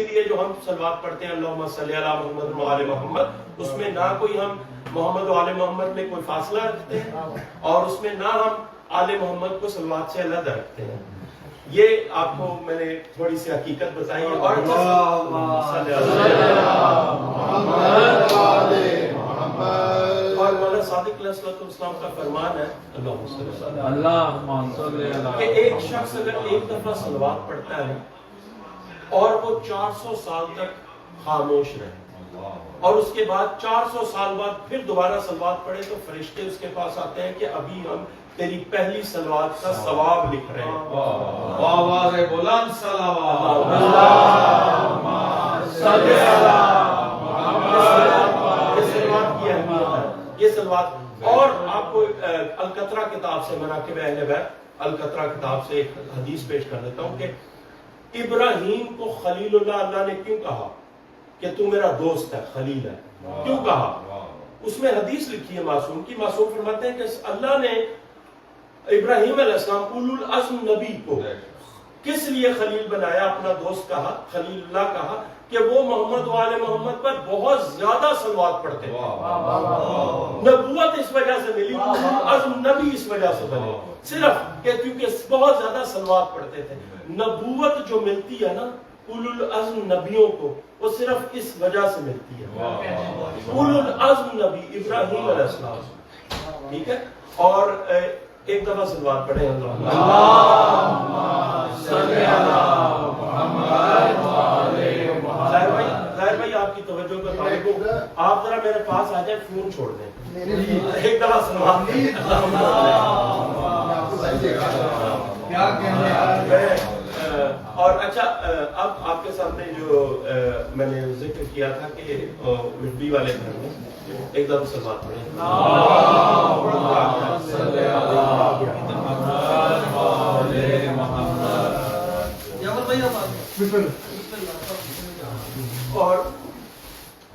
لیے جو ہم صلوات پڑھتے ہیں اللہم صلی علی محمد و آل محمد، اس میں نہ کوئی ہم محمد و آل محمد میں کوئی فاصلہ رکھتے ہیں اور اس میں نہ ہم آل محمد کو صلوات سے علیحدہ رکھتے ہیں. یہ آپ کو میں نے تھوڑی سی حقیقت بتائی ہے. اور مولانا صادق علیہ السلام کا فرمان ہے کہ ایک شخص اگر ایک دفعہ صلوات پڑھتا ہے اور وہ 400 سال تک خاموش رہے اور اس کے بعد 400 سال بعد پھر دوبارہ صلوات پڑھے تو فرشتے اس کے پاس آتے ہیں کہ ابھی ہم تیری پہلی صلوات کا ثواب لکھ رہے ہیں. آواز بلند صلوات یہ صلوات. اور آپ کو القطرہ کتاب سے مناقب اہل بیت القطرہ کتاب سے ایک حدیث پیش کر دیتا ہوں کہ ابراہیم کو خلیل اللہ نے کیوں کہا کہ تو میرا دوست ہے، خلیل ہے؟ کیوں کہا؟ اس میں حدیث لکھی ہے معصوم کی. معصوم فرماتے ہیں کہ اللہ نے ابراہیم علیہ السلام اولو العزم نبی کو کس لیے خلیل بنایا، اپنا دوست کہا، خلیل اللہ کہا کہ وہ محمد و آل محمد پر بہت زیادہ صلوات پڑھتے تھے. نبوت اس وجہ سے ملی، اولو العزم نبی اس وجہ سے بنے صرف کہ کیونکہ بہت زیادہ صلوات پڑھتے تھے. نبوت جو ملتی ہے نا اولو العزم نبیوں کو، وہ صرف اس وجہ سے ملتی ہے. اولو العزم نبی ابراہیم علیہ السلام. ٹھیک ہے. اور ایک دفعہ صلوات پڑھیں اللہم صلی علی محمد و آل محمد. ظاہر بھائی آپ کی توجہ کا طالب ہوں، آپ ذرا میرے پاس آ جائیں، فون چھوڑ دیں، ایک دفعہ صلوات کیا کہنے. اور اچھا اب آپ کے سامنے جو میں نے ذکر کیا تھا کہ مٹی والے گھر میں ایک دم صلوات پڑھیں. اور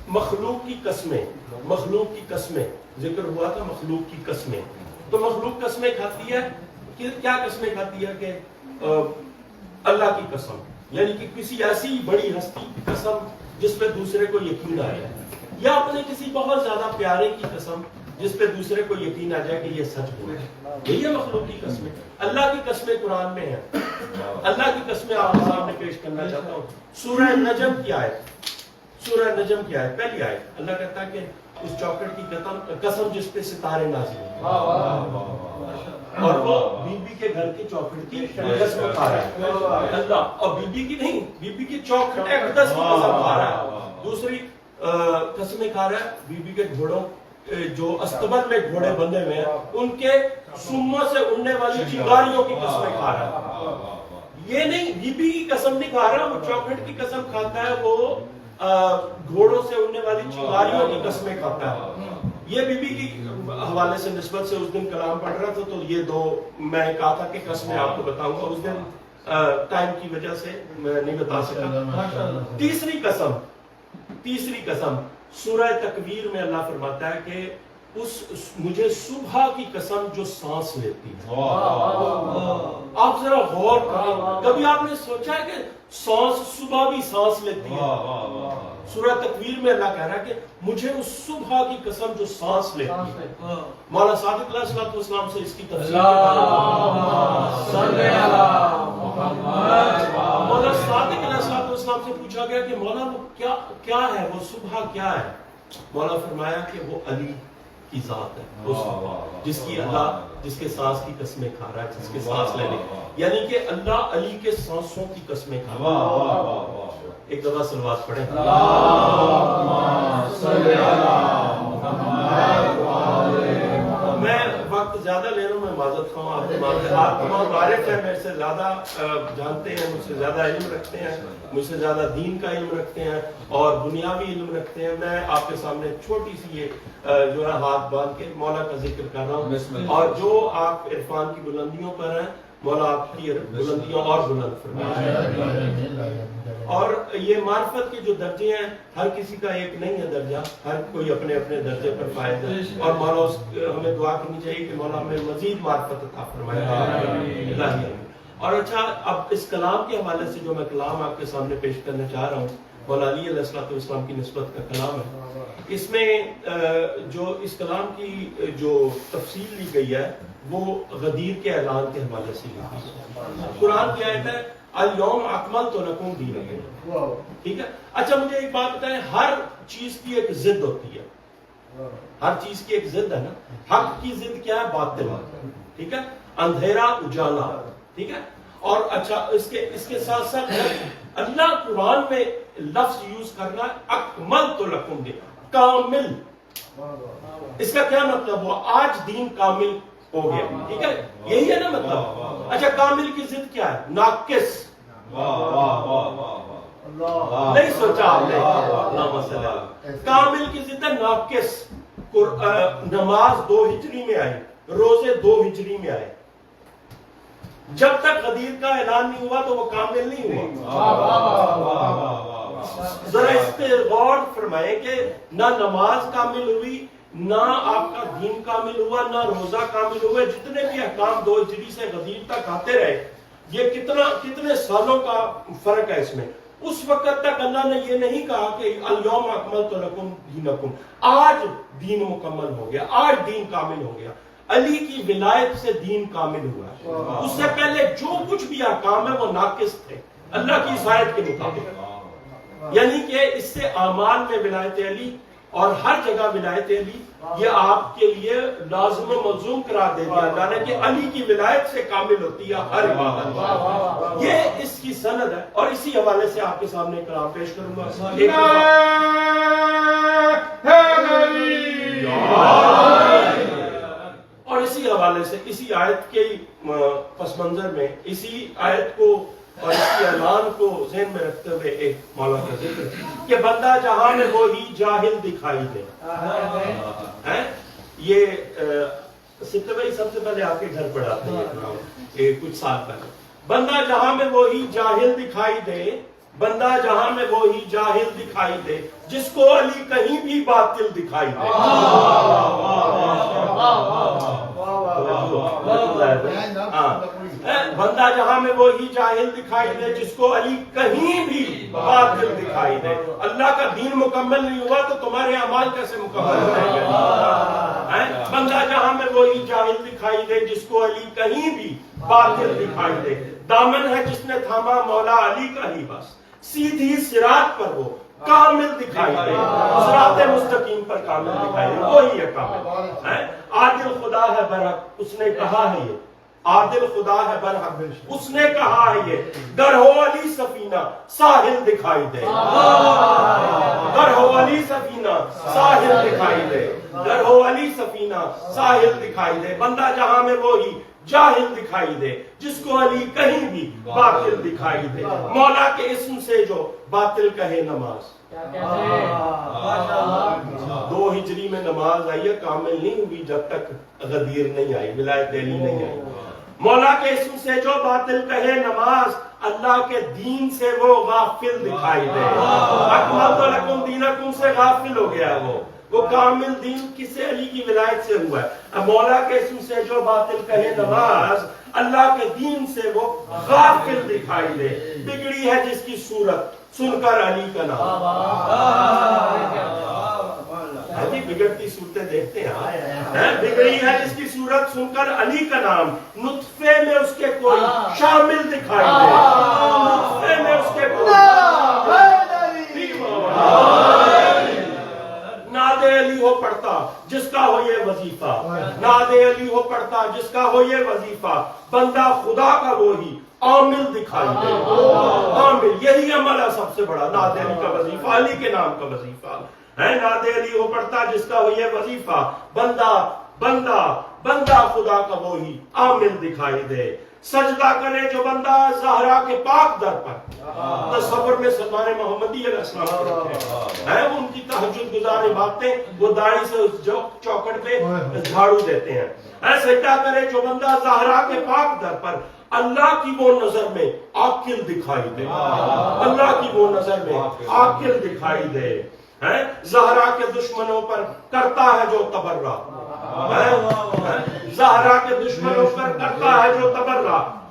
مخلوق کی قسمیں، مخلوق کی قسمیں ذکر ہوا تھا، مخلوق کی قسمیں. تو مخلوق قسمیں کھاتی ہے، کیا قسمیں کھاتی ہے کہ اللہ کی قسم، یعنی کہ کسی ایسی بڑی ہستی کی قسم جس پہ دوسرے کو یقین آ جائے، یا اپنے کسی بہت زیادہ پیارے کی قسم جس پہ دوسرے کو یقین آ جائے کہ یہ سچ بول ہے. یہی ہے مخلوق کی قسمیں. اللہ کی قسمیں قرآن میں ہیں. اللہ کی قسمیں آپ کے سامنے پیش کرنا چاہتا ہوں. سورہ نجم کی آیت، سورہ نجم کی آیت، پہلی آیت. اللہ کہتا ہے کہ اس چوکٹ کی قسم جس پہ ستارے نازل ہوتے اور وہ بی بی کے گھر کی چوکھٹ کی قسم کھا رہا ہے اللہ، اور بی بی کی نہیں، بی بی کی چوکھٹ اقدس کی قسم کھا رہا ہے. دوسری قسمیں کھا رہا ہے بی بی کے گھوڑوں جو استبل میں گھوڑے بندھے ہوئے ہیں ان کے سموں سے اڑنے والی چنگاریوں کی قسمیں کھا رہا ہے. یہ نہیں، بی بی کی قسم نہیں کھا رہا، وہ چوکھٹ کی قسم کھاتا ہے، وہ گھوڑوں سے اڑنے والی چنگاریوں کی قسمیں کھاتا ہے. یہ بی بی کی حوالے سے نسبت سے اس دن کلام پڑھ رہا تھا تو یہ دو میں کہا تھا کہ قسمیں آپ کو بتاؤں گا. اس دن ٹائم کی وجہ سے میں نہیں بتا سکا. تیسری قسم سورہ تکویر میں اللہ فرماتا ہے کہ مجھے صبح کی قسم جو سانس لیتی ہے. آپ ذرا غور کریں، کبھی آپ نے سوچا ہے کہ صبح بھی سانس لیتی ہے؟ سورہ تکویر میں اللہ کہہ رہا ہے کہ مجھے اس صبح کی قسم جو سانس لیتی ہے. مولانا صادق علیہ السلام سے اس کی تفسیر مولانا صادق علیہ السلام سے پوچھا گیا کہ مولا وہ کیا ہے، وہ صبح کیا ہے؟ مولا فرمایا کہ وہ علی کی ذات ہے، جس کی اللہ جس کے سانس کی قسمیں کھا رہا ہے، جس کے سانس لینے، یعنی کہ اللہ علی کے سانسوں کی قسمیں کھا رہا ہے. ایک دفعہ صلوات پڑھیں. میں وقت زیادہ لے رہا ہوں، میں معذرت خواہ. آپ تمام عارف ہیں، میرے سے زیادہ جانتے ہیں، مجھ سے زیادہ علم رکھتے ہیں، مجھ سے زیادہ دین کا علم رکھتے ہیں اور دنیاوی علم رکھتے ہیں. میں آپ کے سامنے چھوٹی سی یہ جو ہے ہاتھ باندھ کے مولا کا ذکر کر رہا ہوں، اور جو آپ عرفان کی بلندیوں پر ہیں مولا آپ کی بلندیوں اور بلند فرمائے. اور یہ معرفت کے جو درجے ہیں ہر کسی کا ایک نہیں ہے درجہ، ہر کوئی اپنے اپنے درجے پر فائز ہے، اور مولا ہمیں دعا کرنی چاہیے کہ مولا ہمیں مزید معرفت عطا فرمائے. اور اچھا اب اس کلام کے حوالے سے جو میں کلام آپ کے سامنے پیش کرنا چاہ رہا ہوں مولا علی علیہ السلام کی نسبت کا کلام ہے. اس میں جو اس کلام کی جو تفصیل لی گئی ہے وہ غدیر کے اعلان کے حوالے سے لی گئی ہے. قرآن کی آیت ہے الیوم اکملت لکم دینکم. ٹھیک ہے. اچھا مجھے ایک بات بتائیں, ہر چیز کی ایک ضد ہوتی ہے, ہر چیز کی ایک ضد ہے نا. حق کی ضد کیا ہے؟ باطل. ٹھیک ہے. اندھیرا اجالا. ٹھیک ہے. اور اچھا اس کے ساتھ ساتھ اللہ قرآن میں لفظ یوز کرنا اکملت لکم دین, کامل. اس کا کیا مطلب ہوا؟ آج دین کامل ہو گیا. ٹھیک ہے. یہی ہے نا مطلب. اچھا کامل کی ضد کیا ہے؟ ناقص. نہیں سوچا آپ نے. کامل کی ضد ہے ناقص. نماز 2 ہجری میں آئی, روزے 2 ہجری میں آئے. جب تک غدیر کا اعلان نہیں ہوا تو وہ کامل نہیں ہوا. ذرا اس پہ غور فرمائے کہ نہ نماز کامل ہوئی, نہ آپ کا دین کامل ہوا, نہ روزہ کامل ہوا. جتنے بھی احکام 2 ہجری سے غدیر تک آتے رہے, یہ کتنے سالوں کا فرق ہے اس میں. اس وقت تک اللہ نے یہ نہیں کہا کہ الیوم اکملت لکم دینکم, آج دین مکمل ہو گیا, آج دین کامل ہو گیا. علی کی ولایت سے دین کامل ہوا. اس سے پہلے جو کچھ بھی احکام ہے وہ ناقص تھے اللہ کی آیت کے مطابق. یعنی کہ اس سے اعمال میں ولایت علی اور ہر جگہ ولایت علی یہ آپ کے لیے لازم و ملزوم قرار دے دیا اللہ نے کہ علی کی ولایت سے کامل ہوتی ہے ہر عبادت. یہ اس کی سند ہے اور اسی حوالے سے آپ کے سامنے کلام پیش کروں گا. اور اسی حوالے سے اسی آیت کے پس منظر میں اسی آیت کو اور اس کے اعلان کو ذہن میں رکھتے ہوئے ایک مولا کا ذکر کہ بندہ جہاں میں وہی جاہل دکھائی دے. یہ ستے بھائی سب سے پہلے آپ کے گھر پڑھاتے ہیں کچھ سال پہلے. بندہ جہاں میں وہی جاہل دکھائی دے, بندہ جہاں میں وہی جاہل دکھائی دے, جس کو علی کہیں بھی باطل دکھائی دے. بندہ جہاں میں وہی جاہل دکھائی دے, جس کو علی کہیں بھی باطل دکھائی دے. اللہ کا دین مکمل نہیں ہوا تو تمہارے اعمال کیسے مکمل ہو جائیں گے؟ بندہ جہاں میں وہی جاہل دکھائی دے, جس کو علی کہیں بھی باطل دکھائی دے. دامن ہے جس نے تھاما مولا علی کا ہی بس, سیدھی صراط پر وہ کامل دکھائی دے, صراط مستقیم پر کامل دکھائی دے, وہی ہے کامل. عادل خدا ہے برحق, اس نے کہا ہے یہ عادل خدا ہے برحق, اس نے کہا ہے یہ گر ہو علی سفینہ ساحل دکھائی دے. گر ہو علی سفینہ ساحل دکھائی دے, گر ہو علی سفینہ ساحل دکھائی دے. بندہ جہاں میں وہی جاہل دکھائی دے, جس کو علی کہیں بھی باطل دکھائی دے. مولا کے اسم سے جو باطل کہے نماز. 2 ہجری میں نماز آئی ہے, کامل نہیں ہوئی جب تک غدیر نہیں آئی, ولایت علی نہیں آئی. مولا کے اسم سے جو باطل کہے نماز, اللہ کے دین سے وہ غافل دکھائی دے. اکملت لکم دینکم سے غافل ہو گیا وہ کامل دین کس سے؟ علی کی ولایت سے ہوا ہے. اب مولا کے اسم سے جو باطل کہے نماز, اللہ کے دین سے وہ غافل دکھائی دے. بگڑی ہے جس کی صورت سن کر علی کا نام. بگڑتی صورتیں دیکھتے ہیں. بگڑی ہے جس کی صورت سن کر علی کا نام, نطفے میں اس کے کوئی شامل دکھائی دے. نطفے میں اس کے کوئی ناد علی ہو پڑھتا جس کا ہو یہ وظیفہ, ناد علی ہو پڑھتا جس کا ہو یہ وظیفہ. بندہ خدا کا وہی عامل دکھائی دے. عامل یہی عمل ہے سب سے بڑا, ناد علی کا وظیفہ, علی کے نام کا وظیفہ ہے. ناد علی ہو پڑھتا جس کا ہو یہ وظیفہ, بندہ بندہ بندہ خدا کا وہی عامل دکھائی دے. سجدہ کرے جو بندہ زہرا کے پاک در پر. تصور میں سلمان محمدی علیہ السلام کو رکھے ہیں, ان کی تہجد گزار باتیں, وہ داڑھی سے اس چوکٹ پہ جھاڑو دیتے ہیں. سجدہ کرے جو بندہ زہرا کے پاک در پر, اللہ کی وہ نظر میں عاقل دکھائی دے. اللہ کی وہ نظر میں عاقل دکھائی دے. زہرا کے دشمنوں پر کرتا ہے جو تبرہ, زہرا کے دشمنوں پر کرتا ہے جو تبرہ.